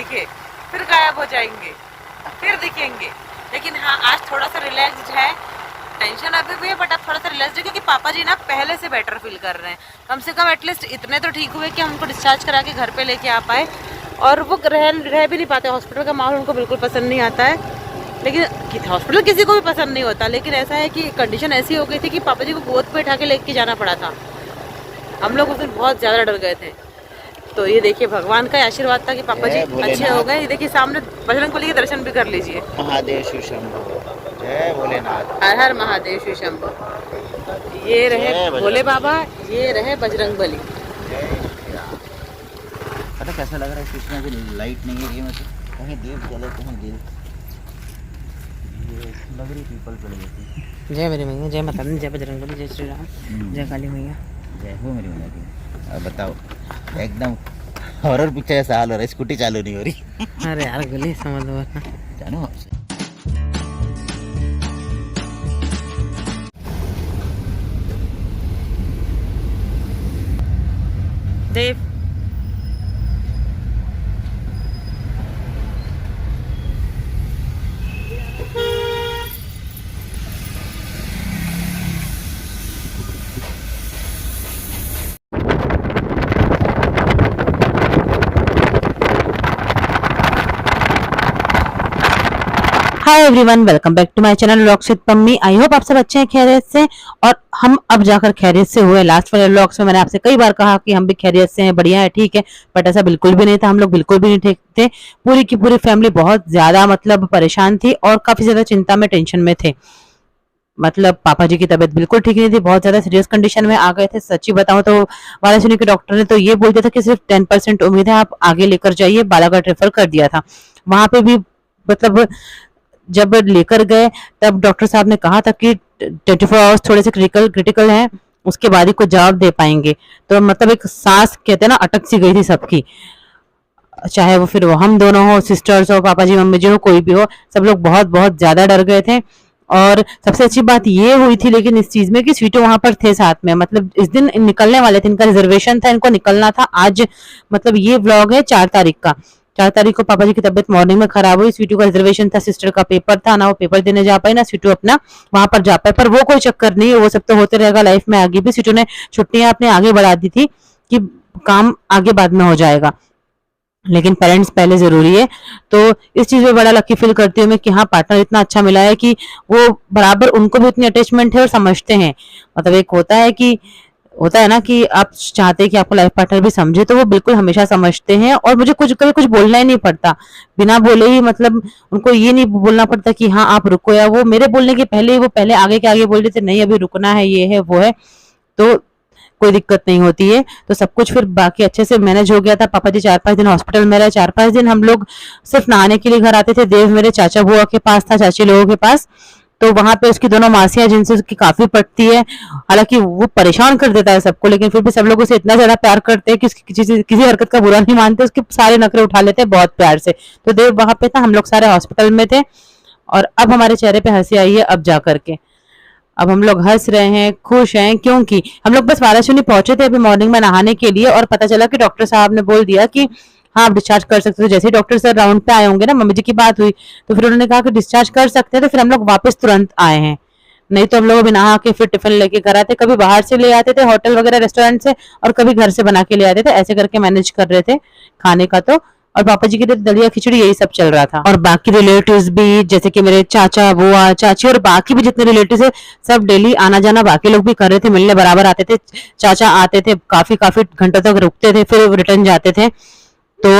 दिखे, फिर गायब हो जाएंगे, फिर दिखेंगे। लेकिन हाँ, आज थोड़ा सा रिलैक्स्ड है, टेंशन अभी भी है बट अब थोड़ा सा रिलैक्स्ड है, क्योंकि पापा जी ना पहले से बेटर फील कर रहे हैं। कम से कम एटलीस्ट इतने तो ठीक हुए कि हम उनको डिस्चार्ज करा के घर पे लेके आ पाए। और वो रह भी नहीं पाते, हॉस्पिटल का माहौल उनको बिल्कुल पसंद नहीं आता है। लेकिन हॉस्पिटल किसी को भी पसंद नहीं होता, लेकिन ऐसा है कि कंडीशन ऐसी हो गई थी कि पापा जी को गोद पे उठा के लेके जाना पड़ा था। हम लोग उस दिन बहुत ज़्यादा डर गए थे। तो ये देखिए भगवान का आशीर्वाद था कि पापा जी अच्छे हो गए। ये देखिए सामने बजरंगबली के दर्शन भी कर लीजिए। महादेव शिव शंभो, जय भोलेनाथ, हर हर महादेव शिव शंभो। ये रहे भोले बाबा, ये रहे बजरंगबली। पता कैसा लग रहा है, कृष्णा की लाइट नहीं है ये, मतलब कहीं दीप जले कहीं दीप, ये लग रही पीपल पे लगी। जय मेरी मैया, जय माता दी, जय बजरंगबली, जय श्री राम, जय काली मैया, जय हो मेरी मैया की। अब बताओ, एकदम हॉरर पिक्चर जैसा हाल हो रहा है, स्कूटी चालू नहीं हो रही। अरे यार गली समझ लो जानो आपसे। Dev. Hi everyone, welcome back to my channel vlogs with Pammi. I hope आप सब अच्छे हैं, खैरियत से। और हम अब जाकर खैरियत से हुए। लास्ट वाले व्लॉग्स में मैंने आपसे कई बार कहा कि हम भी खैरियत से हैं, बढ़िया है, ठीक है, बट ऐसा बिल्कुल भी नहीं था। हम लोग बिल्कुल भी नहीं ठीक थे। पूरी की पूरी फैमिली बहुत ज्यादा मतलब परेशान थी और काफी ज्यादा चिंता में, टेंशन में थे। मतलब पापा जी की तबीयत बिल्कुल ठीक नहीं थी, बहुत ज्यादा सीरियस कंडीशन में आ गए थे। सच्ची बताऊं तो वाराणसी के डॉक्टर ने तो ये बोल दिया था कि सिर्फ 10% उम्मीद है, आप आगे लेकर जाइए। बालाघाट रेफर कर दिया था। वहां पे भी मतलब जब लेकर गए तब डॉक्टर साहब ने कहा था कि 24 आवर्स थोड़े से क्रिटिकल हैं, उसके बाद ही कुछ जवाब दे पाएंगे। तो मतलब एक सांस कहते हैं ना, अटक सी गई थी सबकी। चाहे वो फिर वो हम दोनों हो, सिस्टर्स हो, पापा जी मम्मी जी हो, कोई भी हो, सब लोग बहुत बहुत ज्यादा डर गए थे। और सबसे अच्छी बात ये हुई थी लेकिन इस चीज में कि स्वीटू वहां पर थे साथ में। मतलब इस दिन निकलने वाले थे, इनका रिजर्वेशन था, इनको निकलना था आज। मतलब ये व्लॉग है 4 तारीख का। 4 तारीख को पापा जी की तबीयत मॉर्निंग में खराब हुई। स्वीटू का रिजर्वेशन था, सिस्टर का पेपर था, ना वो पेपर देने जा पाए ना स्वीटू अपना वहां पर जा पाए। पर वो कोई चक्कर नहीं है, वो सब तो होते रहेगा लाइफ में। आगे भी स्वीटू ने छुट्टियां अपने आगे बढ़ा दी थी कि काम आगे बाद में हो जाएगा, लेकिन पेरेंट्स पहले जरूरी है। तो इस चीज में बड़ा लकी फील करती हूँ मैं कि हाँ, पार्टनर इतना अच्छा मिला है कि वो बराबर, उनको भी इतनी अटैचमेंट है और समझते हैं। मतलब एक होता है ना कि आप चाहते हैं कि आपको लाइफ पार्टनर भी समझे, तो वो बिल्कुल हमेशा समझते हैं। और मुझे कभी कुछ बोलना ही नहीं पड़ता, बिना बोले ही मतलब उनको ये नहीं बोलना पड़ता कि हाँ आप रुको, या वो मेरे बोलने के पहले ही वो पहले आगे के आगे बोल देते नहीं अभी रुकना है, ये है वो है। तो कोई दिक्कत नहीं होती है। तो सब कुछ फिर बाकी अच्छे से मैनेज हो गया था। पापा जी 4-5 दिन हॉस्पिटल में रहे। 4-5 दिन हम लोग सिर्फ नहाने के लिए घर आते थे। देव मेरे चाचा बुआ के पास था, चाची लोगों के पास। तो वहां पे उसकी दोनों मासियां जिनसे उसकी काफी पटती है, हालांकि वो परेशान कर देता है सबको, लेकिन फिर भी सब लोग उसे इतना ज्यादा प्यार करते हैं कि उसकी किसी हरकत का बुरा नहीं मानते, उसके सारे नखरे उठा लेते हैं बहुत प्यार से। तो देव वहां पे था, हम लोग सारे हॉस्पिटल में थे। और अब हमारे चेहरे पे हंसी आई है अब जा करके। अब हम लोग हंस रहे हैं, खुश हैं, क्योंकि हम लोग बस वाराणसी पहुंचे थे अभी मॉर्निंग में नहाने के लिए, और पता चला कि डॉक्टर साहब ने बोल दिया कि हाँ आप डिस्चार्ज कर सकते हो। जैसे ही डॉक्टर सर राउंड पे आए होंगे ना, मम्मी जी की बात हुई तो फिर उन्होंने कहा कि डिस्चार्ज कर सकते हैं। तो फिर हम लोग वापस तुरंत आए हैं, नहीं तो हम लोग अभी नहा के फिर टिफिन लेके घर आते। कभी बाहर से ले आते थे होटल वगैरह रेस्टोरेंट से, और कभी घर से बना के ले आते थे। ऐसे करके मैनेज कर रहे थे खाने का। तो और पापा जी के लिए दलिया खिचड़ी यही सब चल रहा था। और बाकी रिलेटिव्स भी, जैसे कि मेरे चाचा बुआ चाची और बाकी भी जितने रिलेटिव्स है, सब डेली आना जाना बाकी लोग भी कर रहे थे, मिलने बराबर आते थे। चाचा आते थे, काफी घंटों तक रुकते थे, फिर रिटर्न जाते थे। तो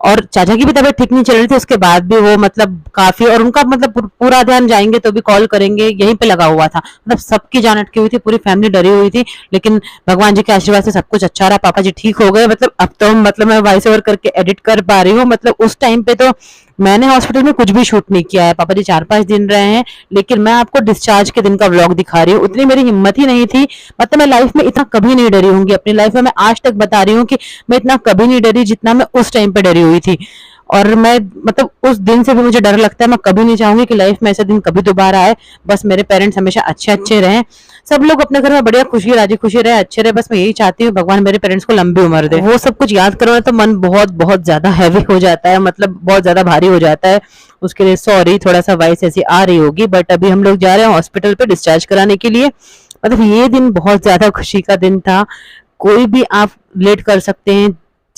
और चाचा की भी तबीयत ठीक नहीं चल रही थी, उसके बाद भी वो मतलब काफी, और उनका मतलब पूरा ध्यान, जाएंगे तो भी कॉल करेंगे, यहीं पे लगा हुआ था। मतलब सबकी जान अटकी हुई थी, पूरी फैमिली डरी हुई थी। लेकिन भगवान जी के आशीर्वाद से सब कुछ अच्छा रहा, पापा जी ठीक हो गए। मतलब अब तो मतलब मैं वॉइस ओवर करके एडिट कर पा रही हूँ। मतलब उस टाइम पे तो मैंने हॉस्पिटल में कुछ भी शूट नहीं किया है। पापा जी 4-5 दिन रहे हैं, लेकिन मैं आपको डिस्चार्ज के दिन का व्लॉग दिखा रही हूँ। उतनी मेरी हिम्मत ही नहीं थी। मतलब मैं लाइफ में इतना कभी नहीं डरी होंगी अपनी लाइफ में। मैं आज तक बता रही हूँ कि मैं इतना कभी नहीं डरी जितना मैं उस टाइम पे डरी हुई थी। और मैं मतलब उस दिन से भी मुझे डर लगता है। मैं कभी नहीं चाहूंगी कि लाइफ में ऐसा दिन कभी दोबारा आए। बस मेरे पेरेंट्स हमेशा अच्छे अच्छे रहें। सब लोग अपने घर में बढ़िया खुशी राजी खुशी रहे, अच्छे रहे, बस मैं यही चाहती हूँ भगवान मेरे पेरेंट्स को लंबी उम्र दे। वो सब कुछ याद करो ना तो मन बहुत बहुत ज्यादा हैवी हो जाता है, मतलब बहुत ज्यादा भारी हो जाता है। उसके लिए सॉरी, थोड़ा सा वॉइस ऐसी आ रही होगी, बट अभी हम लोग जा रहे हैं हॉस्पिटल पे डिस्चार्ज कराने के लिए। मतलब ये दिन बहुत ज्यादा खुशी का दिन था। कोई भी आप रिलेट कर सकते हैं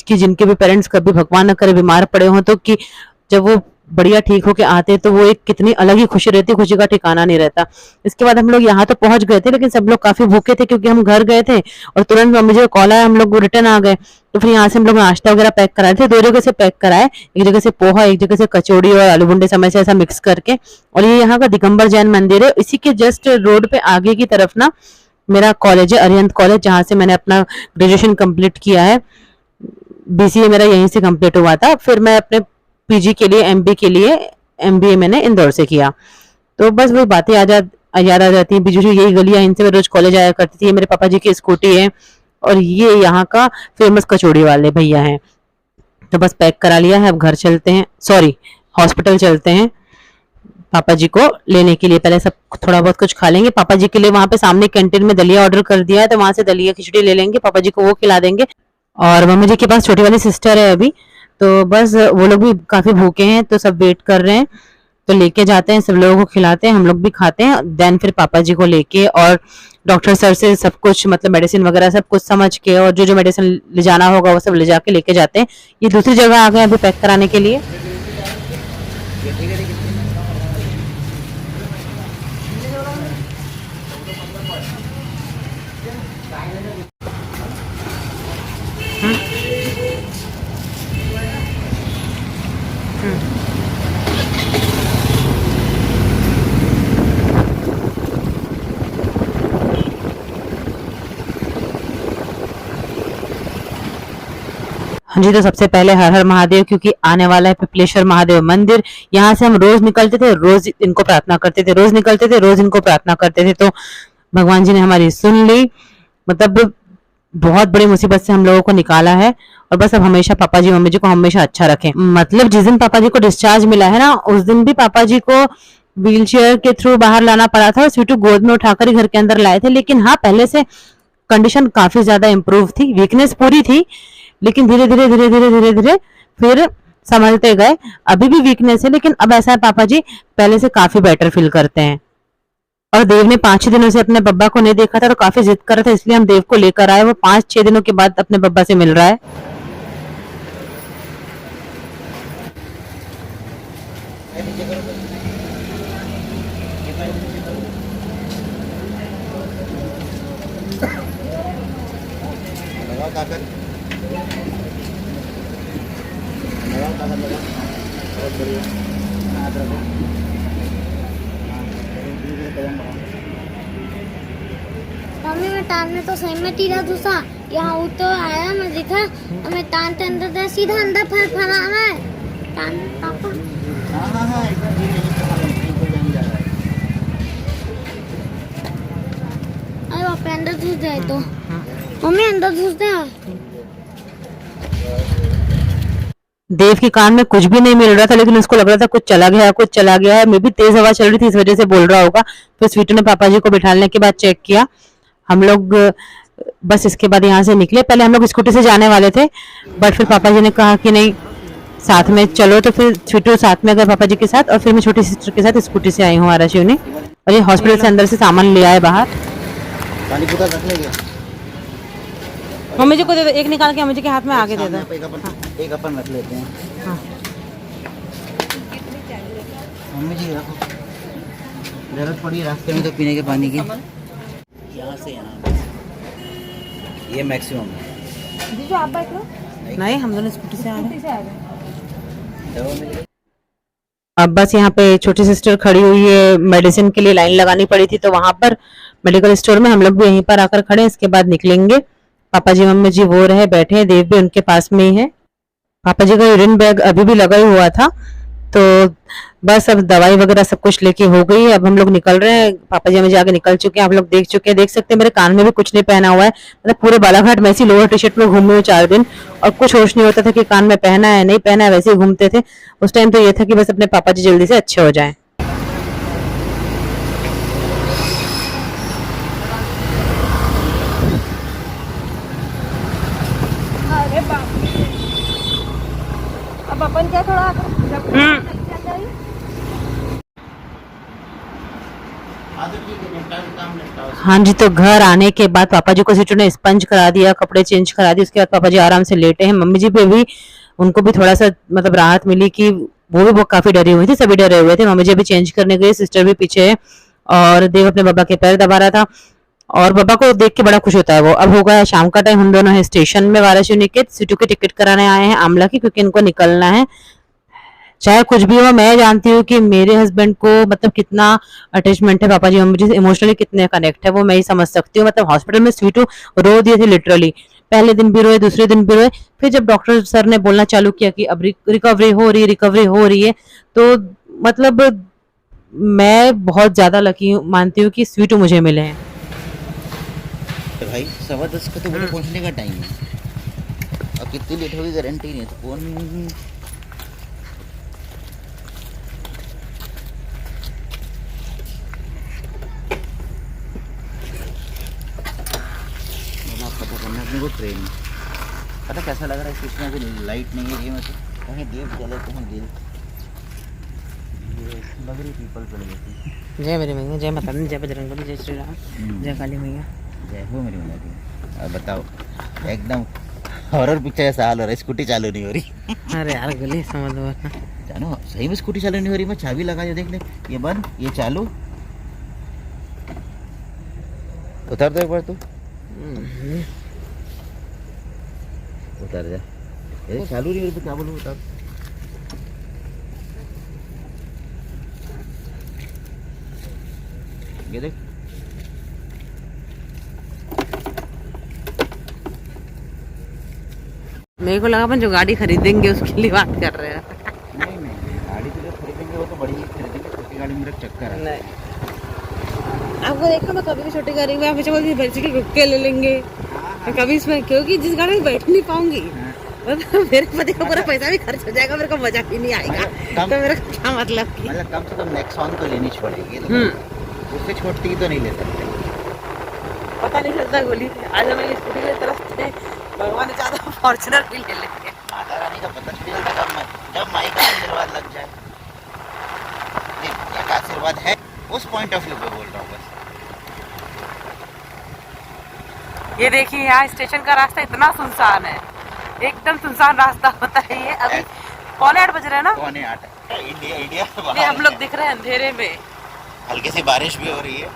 कि जिनके भी पेरेंट्स कभी भगवान न करे बीमार पड़े हों, तो कि जब वो बढ़िया ठीक होके आते हैं तो वो एक कितनी अलग ही खुशी रहती है, खुशी का ठिकाना नहीं रहता। इसके बाद हम लोग यहाँ तो पहुंच गए थे, लेकिन सब लोग काफी भूखे थे क्योंकि हम घर गए थे और तुरंत मम्मी जी को कॉल आया, हम लोग रिटर्न आ गए। तो फिर यहाँ से हम लोग नाश्ता वगैरह पैक कराए थे, 2 जगह से पैक कराए, एक जगह से पोहा, एक जगह से कचौड़ी और आलू बुंडे समोसे ऐसा मिक्स करके। और ये यहाँ का दिगंबर जैन मंदिर है, इसी के जस्ट रोड पे आगे की तरफ ना मेरा कॉलेज है, अरिहंत कॉलेज, जहाँ से मैंने अपना ग्रेजुएशन कंप्लीट किया है। बीसीए मेरा यहीं से कंप्लीट हुआ था। फिर मैं अपने पीजी के लिए, एमबी के लिए, एमबीए मैंने इंदौर से किया। तो बस वही बातें याद आ जाती हैं। बीजू यही गलियां, इनसे मैं रोज कॉलेज आया करती थी। ये मेरे पापा जी की स्कूटी है और ये यहाँ का फेमस कचौड़ी वाले भैया हैं। तो बस पैक करा लिया है, अब घर चलते हैं, सॉरी हॉस्पिटल चलते हैं पापा जी को लेने के लिए। पहले सब थोड़ा बहुत कुछ खा लेंगे। पापा जी के लिए वहां पे सामने कैंटीन में दलिया ऑर्डर कर दिया है, तो वहां से दलिया खिचड़ी ले लेंगे, पापा जी को वो खिला देंगे। और मम्मी जी के पास छोटी वाली सिस्टर है अभी, तो बस वो लोग भी काफी भूखे हैं, तो सब वेट कर रहे हैं। तो लेके जाते हैं, सब लोगों को खिलाते हैं, हम लोग भी खाते हैं, देन फिर पापा जी को लेके और डॉक्टर सर से सब कुछ मतलब मेडिसिन वगैरह सब कुछ समझ के, और जो जो मेडिसिन ले जाना होगा वो सब ले जाके लेके जाते हैं। ये दूसरी जगह आ गए अभी पैक कराने के लिए। हाँ जी, तो सबसे पहले हर हर महादेव, क्योंकि आने वाला है पिपलेश्वर महादेव मंदिर। यहाँ से हम रोज निकलते थे, रोज इनको प्रार्थना करते थे, रोज निकलते थे, रोज इनको प्रार्थना करते थे। तो भगवान जी ने हमारी सुन ली, मतलब बहुत बड़ी मुसीबत से हम लोगों को निकाला है। और बस अब हमेशा पापा जी मम्मी जी को हमेशा अच्छा रखें। मतलब जिस दिन पापा जी को डिस्चार्ज मिला है ना, उस दिन भी पापा जी को व्हील चेयर के थ्रू बाहर लाना पड़ा था और स्वीटू गोद में उठाकर ही घर के अंदर लाए थे। लेकिन हाँ, पहले से कंडीशन काफी ज्यादा इम्प्रूव थी, वीकनेस पूरी थी, लेकिन धीरे धीरे धीरे धीरे धीरे धीरे फिर समझते गए। अभी भी वीकनेस है, लेकिन अब ऐसा है पापा जी पहले से काफी बेटर फील करते हैं। और देव ने 5-6 दिनों से अपने बब्बा को नहीं देखा था, तो काफी जिद कर रहा था, इसलिए हम देव को लेकर आए। वो 5-6 दिनों के बाद अपने बब्बा से मिल रहा है। मम्मी मैं टांगने तो सही में टीला दूसरा यहाँ वो तो आया, मैं देखा और मैं टांगते अंदर था, सीधा अंदर फड़फड़ाना है टांग पापा। अरे पापा अंदर घुस जाए तो मम्मी अंदर घुस जाए। देव के कान में कुछ भी नहीं मिल रहा था, लेकिन उसको लग रहा था कुछ चला गया है, कुछ चला गया है। मे भी तेज हवा चल रही थी, इस वजह से बोल रहा होगा। फिर स्वीटू ने पापा जी को बिठाने के बाद चेक किया। हम लोग बस इसके बाद यहाँ से निकले। पहले हम लोग स्कूटी से जाने वाले थे, बट फिर पापा जी ने कहा कि नहीं साथ में चलो, तो फिर स्वीटू साथ में गए पापा जी के साथ, और फिर मैं छोटी सिस्टर के साथ स्कूटी से आई हूँ आराशिव ने। और ये हॉस्पिटल से अंदर से सामान ले आए बाहर। पानी पूरा रख लेंगे। मम्मी जी को दे दो, एक निकाल के मम्मी जी के हाथ में आगे दे दो। एक अपन रख लेते हैं। हाँ। मम्मी जी रखो, जरूरत पड़ी रास्ते में तो पीने के पानी की। यहाँ से यहाँ ये मैक्सिमम है। जीजू आप बैठ लो। नहीं, हम दोनों स्कूटी से आ रहे हैं। दवा मिल अब बस यहाँ पे छोटी सिस्टर खड़ी हुई है, मेडिसिन के लिए लाइन लगानी पड़ी थी, तो वहां पर मेडिकल स्टोर में हम लोग भी यहीं पर आकर खड़े हैं। इसके बाद निकलेंगे। पापा जी मम्मी जी वो रहे बैठे हैं, देव भी उनके पास में ही है। पापा जी का यूरिन बैग अभी भी लगा ही हुआ था, तो बस अब दवाई वगैरह सब कुछ लेके हो गई है। अब हम लोग निकल रहे हैं। पापा जी हमें जाके निकल चुके हैं, आप लोग देख चुके हैं, देख सकते हैं मेरे कान में भी कुछ नहीं पहना हुआ है। मतलब पूरे बालाघाट में ऐसी लोअर टी शर्ट में घूमे हुए 4 दिन, और कुछ होश नहीं होता था कि कान में पहना है नहीं पहना है, वैसे ही घूमते थे। उस टाइम तो ये था कि बस अपने पापा जी जल्दी से अच्छे हो जाएं। अब अपन क्या थोड़ा जब हाँ जी, तो घर आने के बाद पापा जी को सिस्टर ने स्पंज करा दिया, कपड़े चेंज करा दिए, उसके बाद पापा जी आराम से लेटे हैं। मम्मी जी पे भी उनको भी थोड़ा सा मतलब राहत मिली कि वो काफी डरी हुई थी, सभी डरे हुए थे। मम्मी जी भी चेंज करने गई, सिस्टर भी पीछे है और देव अपने बाबा के पैर दबा रहा था और बाबा को देख के बड़ा खुश होता है वो। अब होगा शाम का टाइम, हम दोनों है स्टेशन में वाराणसी निकेत, सीटू की टिकट कराने आए हैं आमला की, क्योंकि इनको निकलना है। चाहे कुछ भी हो, मैं जानती हूँ कि मेरे हस्बैंड को मतलब कितना अटैचमेंट है पापा जी मम्मी जी से, इमोशनली कितने कनेक्ट है वो मैं ही समझ सकती हूँ। मतलब हॉस्पिटल में स्वीटू रो दिए थे लिटरली, पहले दिन भी रोए, दूसरे दिन भी रोए। फिर जब डॉक्टर सर ने बोलना चालू किया कि अब रिकवरी हो रही है, तो मतलब मैं बहुत ज्यादा लकी मानती हूँ कि स्वीटू मुझे मिले हैं। तो भाई 10:15 का तो बोले पहुंचने का टाइम है, अब कितनी लेट होगी गारंटी नहीं है, तो कौन पता करना अपने को ट्रेन में। पता कैसा लग रहा है स्टेशन में, अभी लाइट नहीं है, ये मतलब कहीं देव जले कहीं देव लग रही पीपल चले जाती। जय मेरी मैया, जय माता दी, जय बजरंगबली, जय श्री राम, जय काली मैया, जय हो मेरी मैया की। अब बताओ, एकदम हॉरर पिक्चर जैसा हाल हो रहा है, स्कूटी चालू नहीं हो रही। अरे यार गली समझ लो जानो सही में स्कूटी चालू नहीं हो रही। मैं चाबी लगा जो देख ले, ये बंद ये चालू। उतर दो एक बार तू, उतर जा। ये चालू नहीं हो रही तो क्या बोलूं, उतर। ये देख, मेरे को लगा अपन जो गाड़ी खरीदेंगे उसके लिए बात कर रहे हैं। नहीं गाड़ी तो जो खरीदेंगे वो तो बड़ी ही खरीदेंगे, छोटी गाड़ी में चक्कर है। नहीं, आपको देखा मैं कभी भी छोटी गाड़ी में आप बैठ रुक के ले लेंगे कभी इसमें, क्योंकि जिस गाड़ी में बैठ नहीं पाऊंगी मतलब मेरे पति का पूरा पैसा भी खर्च हो जाएगा, मेरे को मजा भी नहीं आएगा। तो मेरा क्या मतलब कि मतलब कम से कम नेक्सॉन तो लेनी पड़ेगी, उससे छोटी तो नहीं ले सकते। पता नहीं चलता गोली। आज हमें ये स्कूटी की तरफ से भगवान ने ज्यादा फॉर्च्यूनर भी ले लेंगे। माता रानी का पता चल जाएगा जब माई का आशीर्वाद लग जाए। ये का आशीर्वाद है उस पॉइंट ऑफ व्यू पे बोल रहा हूँ बस। ये देखिए यहाँ स्टेशन का रास्ता इतना सुनसान है, एकदम सुनसान रास्ता होता है ये। अभी 7:45 बज रहे हैं ना, 7:45। इंडिया ये हम लोग दिख रहे हैं अंधेरे में। हल्की सी बारिश भी हो रही है,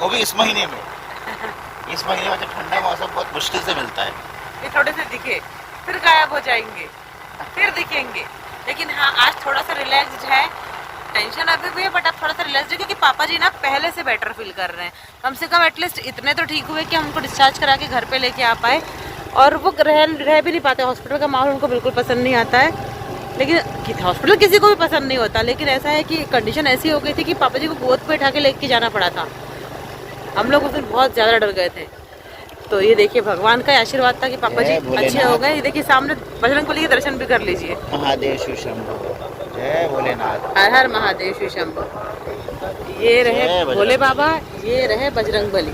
वो भी इस महीने में। इस महीने में जो ठंडा मौसम बहुत मुश्किल से मिलता है। ये थोड़े से दिखे फिर गायब हो जाएंगे, फिर दिखेंगे। लेकिन हाँ आज थोड़ा सा रिलैक्स्ड है, टेंशन अभी भी है बट अब थोड़ा सा रिलैक्स्ड है, क्योंकि पापा जी ना पहले से बेटर फील कर रहे हैं। कम से कम एटलीस्ट इतने तो ठीक हुए कि हमको डिस्चार्ज करा के घर पे लेके आ पाए। और वो रह भी नहीं पाते, हॉस्पिटल का माहौल उनको बिल्कुल पसंद नहीं आता है। लेकिन हॉस्पिटल किसी को भी पसंद नहीं होता, लेकिन ऐसा है कि कंडीशन ऐसी हो गई थी कि पापा जी को गोद पे उठा के लेके जाना पड़ा था। हम लोग उस दिन बहुत ज़्यादा डर गए थे। तो ये देखिए भगवान का आशीर्वाद था कि पापा जी अच्छे हो गए। ये देखिए सामने बजरंगबली के दर्शन भी कर लीजिए। महादेव शिव शंभो, जय भोलेनाथ, हर हर महादेव शिव शंभो। ये रहे भोले बाबा, ये रहे बजरंगबली।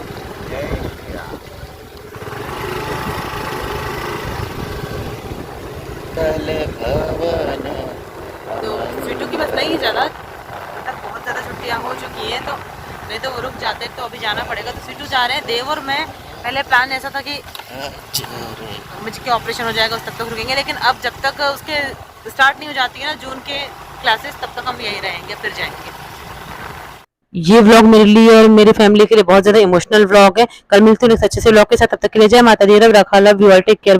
तो स्वीटू की बस नहीं ज़्यादा, मतलब बहुत ज़्यादा छुट्टियाँ हो चुकी हैं, तो नहीं तो वो रुक जाते, तो अभी जाना पड़ेगा। तो स्वीटू जा रहे हैं, देव और मैं। पहले प्लान ऐसा था कि मुझे ऑपरेशन हो जाएगा उस तब तक रुकेंगे, लेकिन अब जब तक उसके स्टार्ट नहीं हो जाती है ना जून के क्लासेस, तब तक हम यही रहेंगे, फिर जाएंगे। ये व्लॉग मेरे लिए और मेरी फैमिली के लिए बहुत ज्यादा इमोशनल व्लॉग है। कल मिलती हूँ अच्छे से व्लॉग के साथ, तब तक के लिए जय माता दी, रब रखा, love you all, take care.